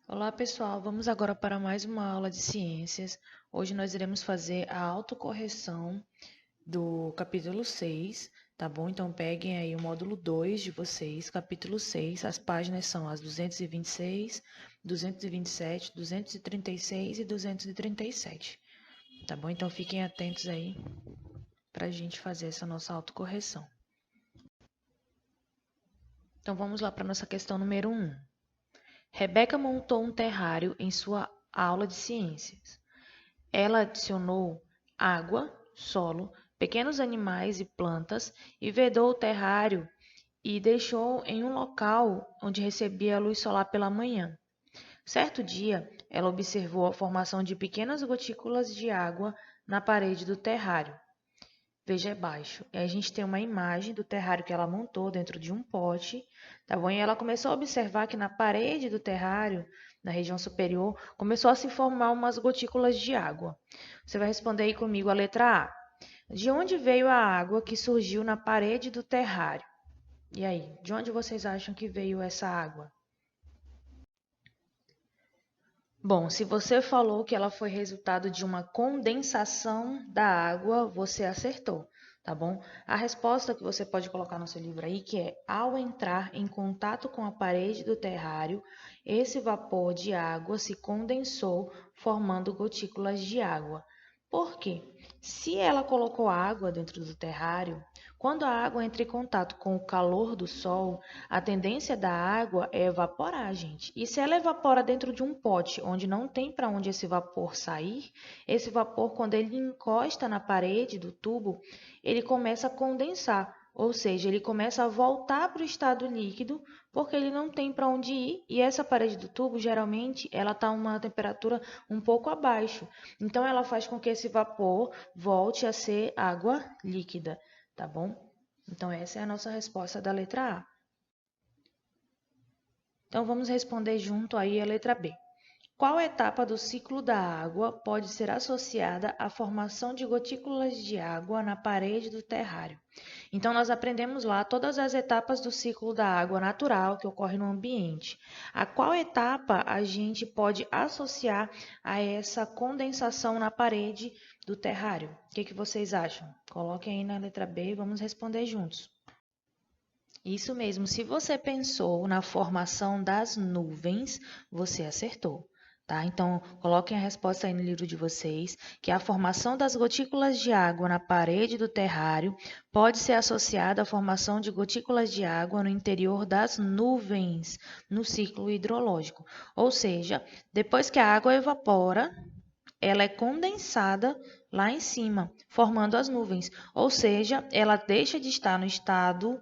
Olá, pessoal. Vamos agora para mais uma aula de ciências. Hoje nós iremos fazer a autocorreção do capítulo 6, tá bom? Então peguem aí o módulo 2 de vocês, capítulo 6. As páginas são as 226, 227, 236 e 237, tá bom? Então fiquem atentos aí para a gente fazer essa nossa autocorreção. Então vamos lá para a nossa questão número 1. Rebeca montou um terrário em sua aula de ciências. Ela adicionou água, solo, pequenos animais e plantas e vedou o terrário e deixou em um local onde recebia a luz solar pela manhã. Certo dia, ela observou a formação de pequenas gotículas de água na parede do terrário. Veja abaixo. E aí a gente tem uma imagem do terrário que ela montou dentro de um pote, tá bom? E ela começou a observar que na parede do terrário, na região superior, começou a se formar umas gotículas de água. Você vai responder aí comigo a letra A. De onde veio a água que surgiu na parede do terrário? E aí, de onde vocês acham que veio essa água? Bom, se você falou que ela foi resultado de uma condensação da água, você acertou, tá bom? A resposta que você pode colocar no seu livro aí, que é ao entrar em contato com a parede do terrário, esse vapor de água se condensou, formando gotículas de água. Por quê? Se ela colocou água dentro do terrário, quando a água entra em contato com o calor do sol, a tendência da água é evaporar, gente. E se ela evapora dentro de um pote onde não tem para onde esse vapor sair, esse vapor, quando ele encosta na parede do tubo, ele começa a condensar. Ou seja, ele começa a voltar para o estado líquido, porque ele não tem para onde ir. E essa parede do tubo, geralmente, ela está a uma temperatura um pouco abaixo. Então, ela faz com que esse vapor volte a ser água líquida, tá bom? Então, essa é a nossa resposta da letra A. Então, vamos responder junto aí a letra B. Qual etapa do ciclo da água pode ser associada à formação de gotículas de água na parede do terrário? Então, nós aprendemos lá todas as etapas do ciclo da água natural que ocorre no ambiente. A qual etapa a gente pode associar a essa condensação na parede do terrário? O que vocês acham? Coloquem aí na letra B e vamos responder juntos. Isso mesmo, se você pensou na formação das nuvens, você acertou, tá? Então, coloquem a resposta aí no livro de vocês, que a formação das gotículas de água na parede do terrário pode ser associada à formação de gotículas de água no interior das nuvens, no ciclo hidrológico. Ou seja, depois que a água evapora, ela é condensada lá em cima, formando as nuvens. Ou seja, ela deixa de estar no estado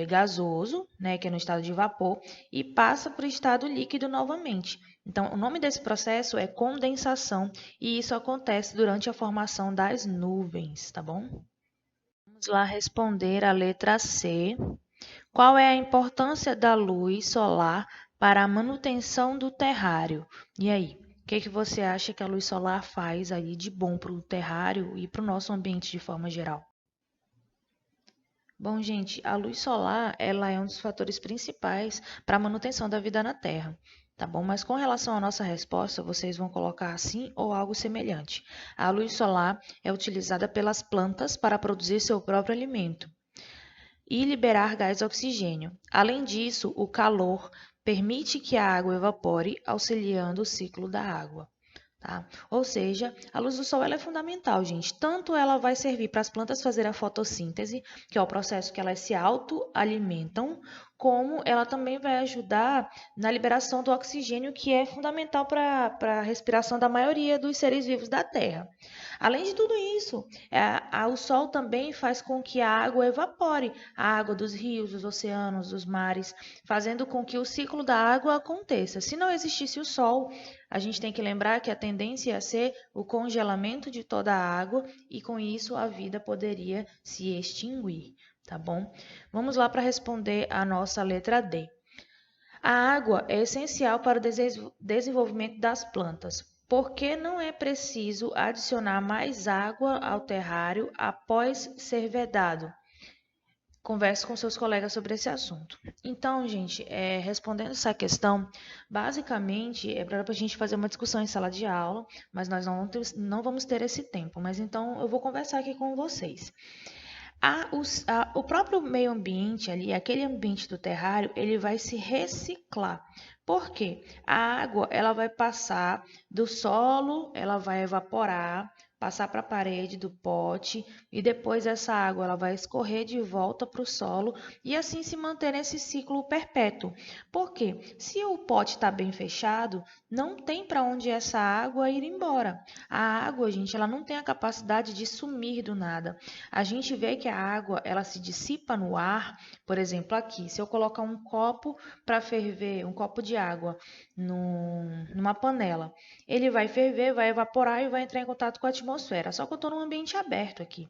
gasoso, né, que é no estado de vapor, e passa para o estado líquido novamente. Então, o nome desse processo é condensação e isso acontece durante a formação das nuvens, tá bom? Vamos lá responder a letra C. Qual é a importância da luz solar para a manutenção do terrário? E aí, o que você acha que a luz solar faz aí de bom para o terrário e para o nosso ambiente de forma geral? Bom, gente, a luz solar, ela é um dos fatores principais para a manutenção da vida na Terra, tá bom? Mas com relação à nossa resposta, vocês vão colocar assim ou algo semelhante. A luz solar é utilizada pelas plantas para produzir seu próprio alimento e liberar gás oxigênio. Além disso, o calor permite que a água evapore, auxiliando o ciclo da água. Tá? Ou seja, a luz do sol ela é fundamental, gente. Tanto ela vai servir para as plantas fazerem a fotossíntese, que é o processo que elas se autoalimentam, como ela também vai ajudar na liberação do oxigênio, que é fundamental para a respiração da maioria dos seres vivos da Terra. Além de tudo isso, o sol também faz com que a água evapore, a água dos rios, dos oceanos, dos mares, fazendo com que o ciclo da água aconteça. Se não existisse o sol, a gente tem que lembrar que a tendência ia ser o congelamento de toda a água e com isso a vida poderia se extinguir, tá bom? Vamos lá para responder a nossa letra D. A água é essencial para o desenvolvimento das plantas. Por que não é preciso adicionar mais água ao terrário após ser vedado? converse com seus colegas sobre esse assunto. Então, gente, respondendo essa questão, basicamente é para a gente fazer uma discussão em sala de aula, mas nós não vamos ter esse tempo. Mas então eu vou conversar aqui com vocês. O próprio meio ambiente ali, aquele ambiente do terrário, ele vai se reciclar. Por quê? A água, ela vai passar do solo, ela vai evaporar, passar para a parede do pote e depois essa água ela vai escorrer de volta para o solo e assim se manter nesse ciclo perpétuo. Por quê? Se o pote está bem fechado, não tem para onde essa água ir embora. A água, gente, ela não tem a capacidade de sumir do nada. A gente vê que a água ela se dissipa no ar, por exemplo, aqui, se eu colocar um copo para ferver, um copo de água numa panela, ele vai ferver, vai evaporar e vai entrar em contato com a atmosfera. Só que eu estou num ambiente aberto aqui.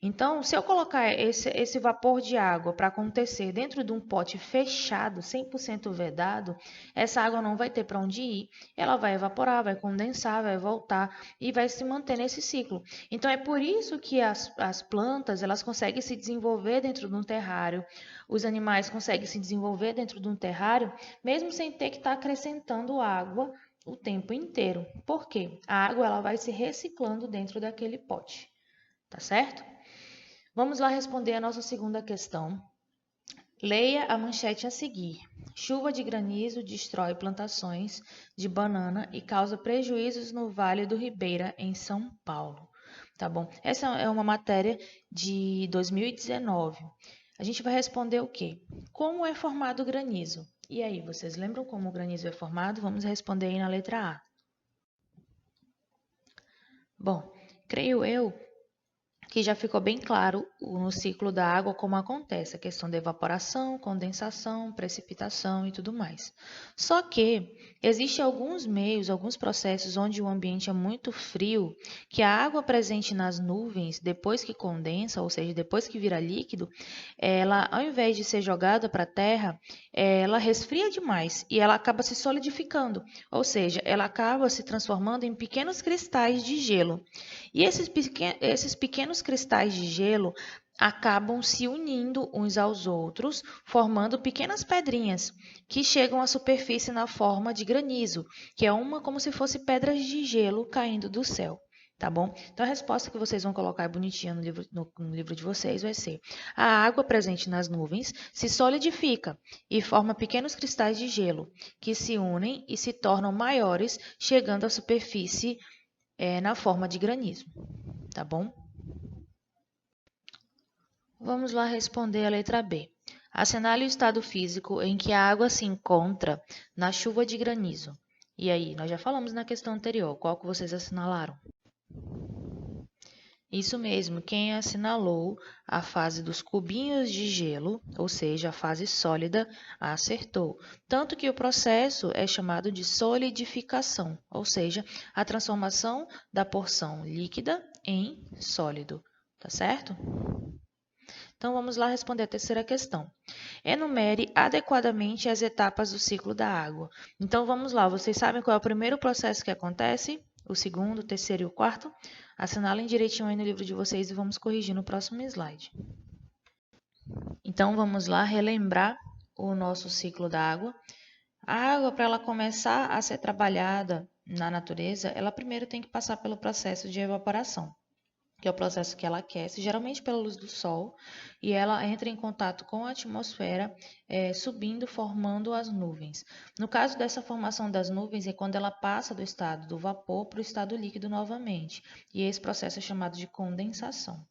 Então, se eu colocar esse vapor de água para acontecer dentro de um pote fechado, 100% vedado, essa água não vai ter para onde ir, ela vai evaporar, vai condensar, vai voltar e vai se manter nesse ciclo. Então, é por isso que as plantas elas conseguem se desenvolver dentro de um terrário, os animais conseguem se desenvolver dentro de um terrário, mesmo sem ter que estar acrescentando água o tempo inteiro. Por quê? A água ela vai se reciclando dentro daquele pote, tá certo? Vamos lá responder a nossa segunda questão. Leia a manchete a seguir. Chuva de granizo destrói plantações de banana e causa prejuízos no Vale do Ribeira, em São Paulo. Tá bom? Essa é uma matéria de 2019. A gente vai responder o quê? Como é formado o granizo? E aí, vocês lembram como o granizo é formado? Vamos responder aí na letra A. Bom, creio eu que já ficou bem claro no ciclo da água como acontece, a questão da evaporação, condensação, precipitação e tudo mais. Só que existem alguns meios, alguns processos onde o ambiente é muito frio, que a água presente nas nuvens, depois que condensa, ou seja, depois que vira líquido, ela, ao invés de ser jogada para a terra, ela resfria demais e ela acaba se solidificando, ou seja, ela acaba se transformando em pequenos cristais de gelo. E esses pequenos cristais de gelo acabam se unindo uns aos outros, formando pequenas pedrinhas que chegam à superfície na forma de granizo, que é uma como se fosse pedras de gelo caindo do céu. Tá bom? Então a resposta que vocês vão colocar bonitinha no livro de vocês vai ser: a água presente nas nuvens se solidifica e forma pequenos cristais de gelo que se unem e se tornam maiores, chegando à superfície na forma de granizo, tá bom? Vamos lá responder a letra B. Assinale o estado físico em que a água se encontra na chuva de granizo. E aí, nós já falamos na questão anterior, qual que vocês assinalaram? Isso mesmo, quem assinalou a fase dos cubinhos de gelo, ou seja, a fase sólida, acertou. Tanto que o processo é chamado de solidificação, ou seja, a transformação da porção líquida em sólido, tá certo? Então vamos lá responder a terceira questão. Enumere adequadamente as etapas do ciclo da água. Então vamos lá, vocês sabem qual é o primeiro processo que acontece? O segundo, o terceiro e o quarto? Assinalem direitinho aí no livro de vocês e vamos corrigir no próximo slide. Então vamos lá relembrar o nosso ciclo da água. A água, para ela começar a ser trabalhada na natureza, ela primeiro tem que passar pelo processo de evaporação, que é o processo que ela aquece, geralmente pela luz do sol, e ela entra em contato com a atmosfera, subindo, formando as nuvens. No caso dessa formação das nuvens, é quando ela passa do estado do vapor para o estado líquido novamente, e esse processo é chamado de condensação.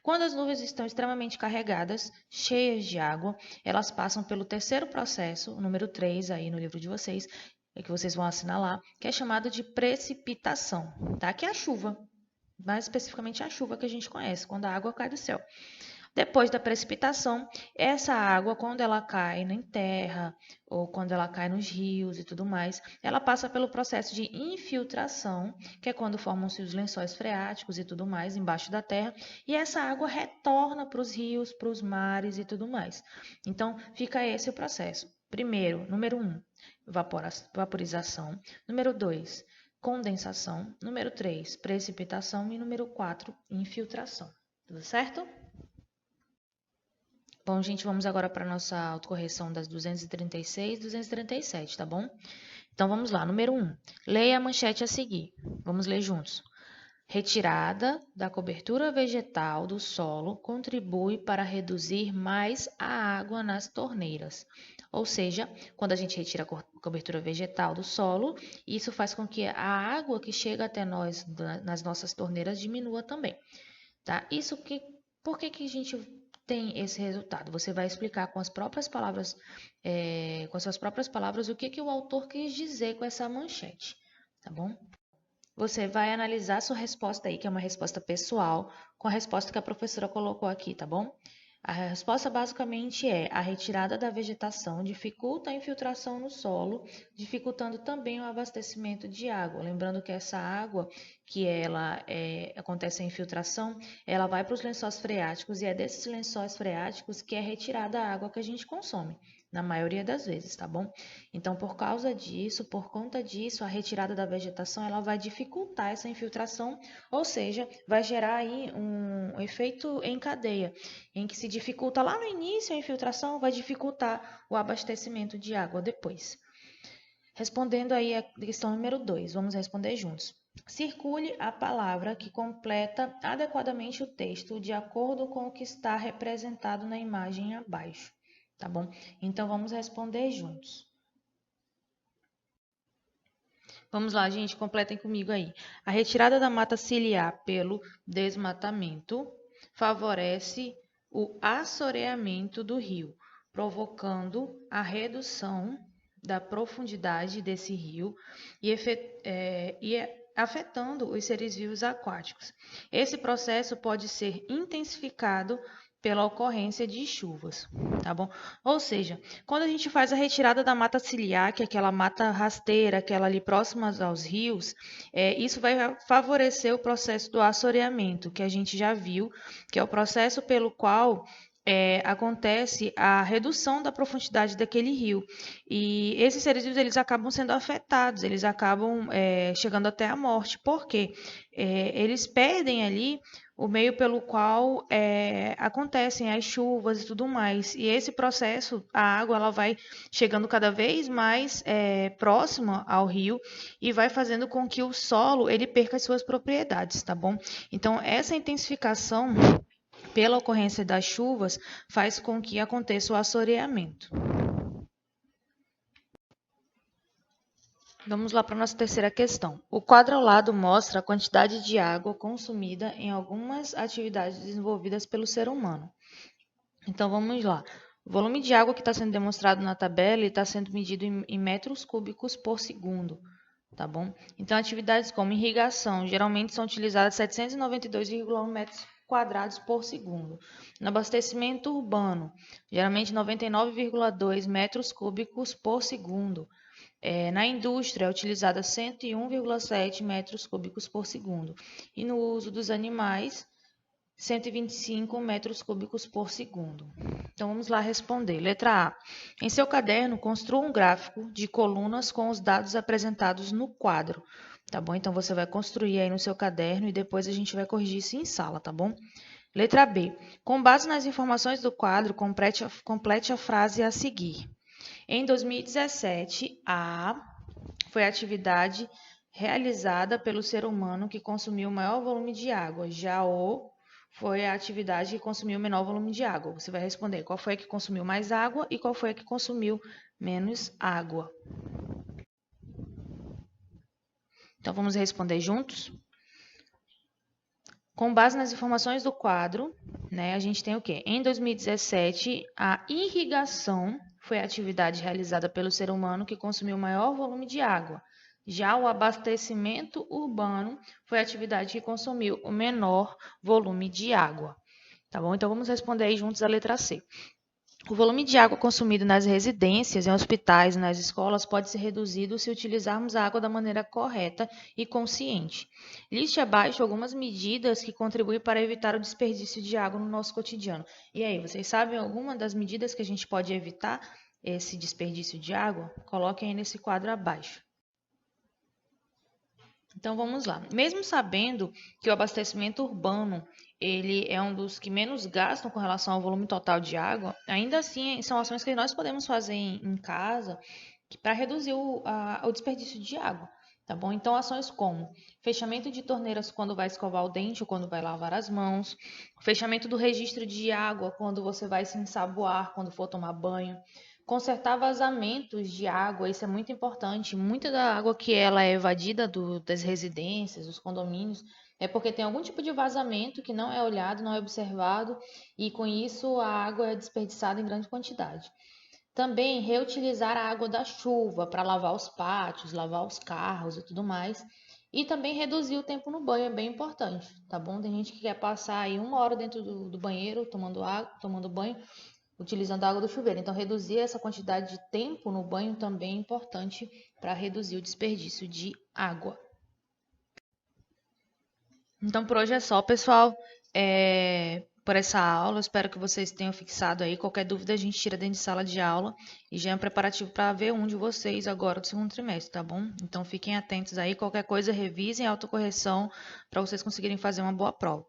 Quando as nuvens estão extremamente carregadas, cheias de água, elas passam pelo terceiro processo, o número 3 aí no livro de vocês, que vocês vão assinalar, que é chamado de precipitação, tá? Que é a chuva, mais especificamente a chuva que a gente conhece, quando a água cai do céu. Depois da precipitação, essa água, quando ela cai em terra ou quando ela cai nos rios e tudo mais, ela passa pelo processo de infiltração, que é quando formam-se os lençóis freáticos e tudo mais embaixo da terra, e essa água retorna para os rios, para os mares e tudo mais. Então, fica esse o processo. Primeiro, número 1, vaporização. Número 2, condensação. Número 3, precipitação. E número 4, infiltração. Tudo certo? Bom, gente, vamos agora para a nossa autocorreção das 236 e 237, tá bom? Então, vamos lá. Número 1. Leia a manchete a seguir. Vamos ler juntos. Retirada da cobertura vegetal do solo contribui para reduzir mais a água nas torneiras. Ou seja, quando a gente retira a cobertura vegetal do solo, isso faz com que a água que chega até nós nas nossas torneiras diminua também. Tá? Por que a gente tem esse resultado? Você vai explicar com as próprias palavras, com suas próprias palavras, o que o autor quis dizer com essa manchete, tá bom? Você vai analisar sua resposta aí, que é uma resposta pessoal, com a resposta que a professora colocou aqui, tá bom? A resposta basicamente é: a retirada da vegetação dificulta a infiltração no solo, dificultando também o abastecimento de água. Lembrando que essa água que acontece a infiltração, ela vai para os lençóis freáticos e é desses lençóis freáticos que é retirada a água que a gente consome, na maioria das vezes, tá bom? Então, por conta disso, a retirada da vegetação ela vai dificultar essa infiltração, ou seja, vai gerar aí um efeito em cadeia, em que se dificulta lá no início a infiltração, vai dificultar o abastecimento de água depois. Respondendo aí a questão número 2, vamos responder juntos. Circule a palavra que completa adequadamente o texto de acordo com o que está representado na imagem abaixo, tá bom? Então, vamos responder juntos. Vamos lá, gente, completem comigo aí. A retirada da mata ciliar pelo desmatamento favorece o assoreamento do rio, provocando a redução da profundidade desse rio e afetando os seres vivos aquáticos. Esse processo pode ser intensificado pela ocorrência de chuvas, tá bom? Ou seja, quando a gente faz a retirada da mata ciliar, que é aquela mata rasteira, aquela ali próxima aos rios, isso vai favorecer o processo do assoreamento, que a gente já viu, que é o processo pelo qual acontece a redução da profundidade daquele rio. E esses seres vivos eles acabam sendo afetados, eles acabam chegando até a morte. Por quê? Eles perdem ali o meio pelo qual acontecem as chuvas e tudo mais. E esse processo, a água ela vai chegando cada vez mais próxima ao rio e vai fazendo com que o solo ele perca as suas propriedades, tá bom? Então, essa intensificação pela ocorrência das chuvas faz com que aconteça o assoreamento. Vamos lá para a nossa terceira questão. O quadro ao lado mostra a quantidade de água consumida em algumas atividades desenvolvidas pelo ser humano. Então, vamos lá. O volume de água que está sendo demonstrado na tabela está sendo medido em metros cúbicos por segundo, tá bom? Então, atividades como irrigação geralmente são utilizadas 792,1 metros quadrados por segundo. No abastecimento urbano, geralmente 99,2 metros cúbicos por segundo. Na indústria, é utilizada 101,7 metros cúbicos por segundo. E no uso dos animais, 125 metros cúbicos por segundo. Então, vamos lá responder. Letra A. Em seu caderno, construa um gráfico de colunas com os dados apresentados no quadro. Tá bom? Então, você vai construir aí no seu caderno e depois a gente vai corrigir isso em sala, tá bom? Letra B. Com base nas informações do quadro, complete a frase a seguir. Em 2017, A foi a atividade realizada pelo ser humano que consumiu o maior volume de água. Já O foi a atividade que consumiu o menor volume de água. Você vai responder qual foi a que consumiu mais água e qual foi a que consumiu menos água. Então, vamos responder juntos? Com base nas informações do quadro, né, a gente tem o quê? Em 2017, a irrigação foi a atividade realizada pelo ser humano que consumiu o maior volume de água. Já o abastecimento urbano foi a atividade que consumiu o menor volume de água. Tá bom? Então, vamos responder aí juntos a letra C. O volume de água consumido nas residências, em hospitais e nas escolas pode ser reduzido se utilizarmos a água da maneira correta e consciente. Liste abaixo algumas medidas que contribuem para evitar o desperdício de água no nosso cotidiano. E aí, vocês sabem alguma das medidas que a gente pode evitar esse desperdício de água? Coloquem aí nesse quadro abaixo. Então, vamos lá. Mesmo sabendo que o abastecimento urbano ele é um dos que menos gastam com relação ao volume total de água, ainda assim são ações que nós podemos fazer em casa para reduzir o desperdício de água, tá bom? Então, ações como fechamento de torneiras quando vai escovar o dente ou quando vai lavar as mãos, fechamento do registro de água quando você vai se ensaboar, quando for tomar banho, consertar vazamentos de água, isso é muito importante. Muita da água que ela é evadida das residências, dos condomínios, é porque tem algum tipo de vazamento que não é olhado, não é observado, e com isso a água é desperdiçada em grande quantidade. Também reutilizar a água da chuva para lavar os pátios, lavar os carros e tudo mais. E também reduzir o tempo no banho é bem importante, tá bom? Tem gente que quer passar aí 1 hora dentro do banheiro tomando água, tomando banho, utilizando a água do chuveiro. Então, reduzir essa quantidade de tempo no banho também é importante para reduzir o desperdício de água. Então, por hoje é só, pessoal. Por essa aula, espero que vocês tenham fixado aí. Qualquer dúvida a gente tira dentro de sala de aula e já é um preparativo para ver um de vocês agora do segundo trimestre, tá bom? Então, fiquem atentos aí. Qualquer coisa, revisem a autocorreção para vocês conseguirem fazer uma boa prova.